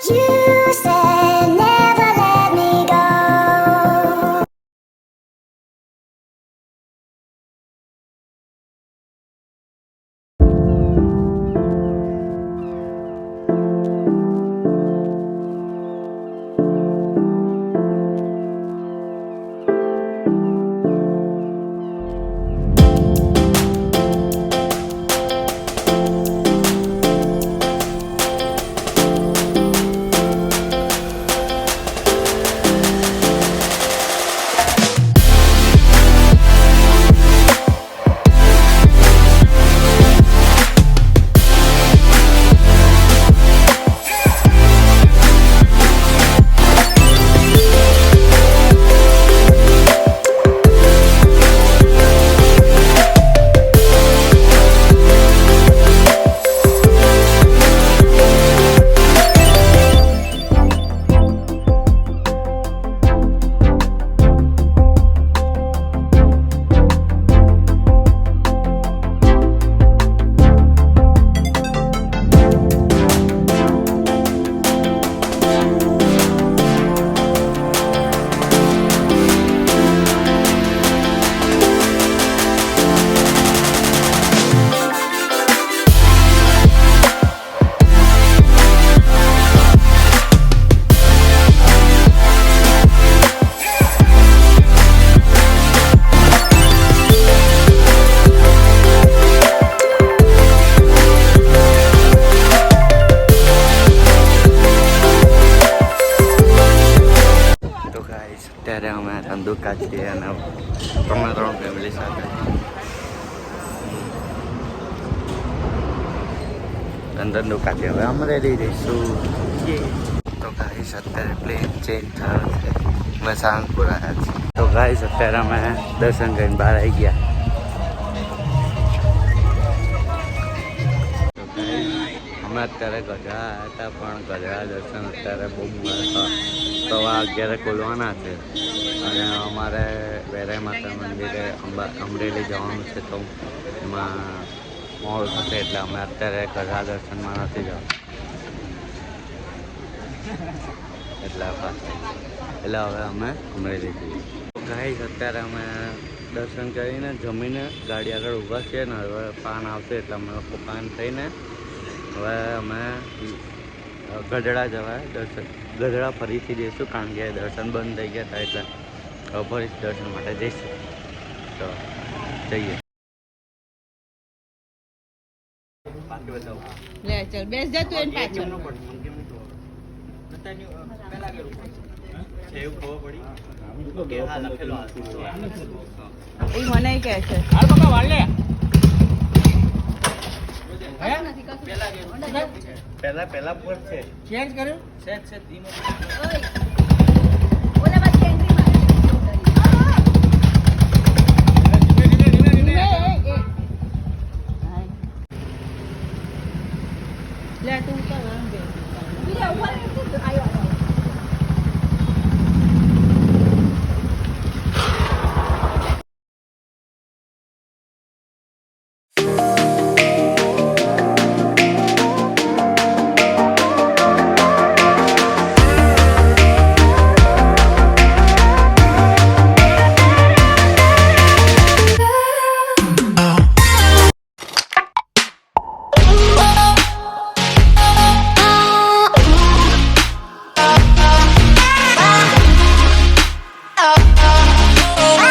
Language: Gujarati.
You said never let me go. અત્યારે અમે ધંધુકા છીએ અને ત્રણ ફેમિલી સાથે ધંધુકાથી હવે અમરેલી રહીશું. તો ગાઈસ અત્યારે પ્લેન ચેન્જ થયો છે, અમે સાંગપુર આવ્યા છીએ. તો ગાઈસ અત્યારે અમે દર્શન કરીને બહાર આવી ગયા. અમે અત્યારે ગઢડા હતા પણ ગઢડા દર્શન અત્યારે બહુ સવા 11 ખોલવાના છે અને અમારે વેરાઈ માતા મંદિરે અમરેલી જવાનું છે તો એમાં મોડ થશે એટલે અમે અત્યારે ગઢડા દર્શનમાં નથી જવાનું એટલે હવે અમે અમરેલી જઈએ. ગાઈસ અત્યારે અમે દર્શન કરીને જમીને ગાડી આગળ ઊભા છીએ ને હવે પાન આવશે એટલે અમે લોકો પાન થઈને હવે અમે ગઢડા જવાય ગઢડા ફરીથી જઈશું કારણ કે દર્શન બંધ થઈ ગયા હતા એટલે ફરી દર્શન માટે જઈશું. તો જઈએ. લે ચાલ બેસ જા તું એની પાછળ. એ મને કહે છે પહેલા પર છે ચેન્જ કર્યું સેટ લે તું કર બીજા ઉપર આવ્યો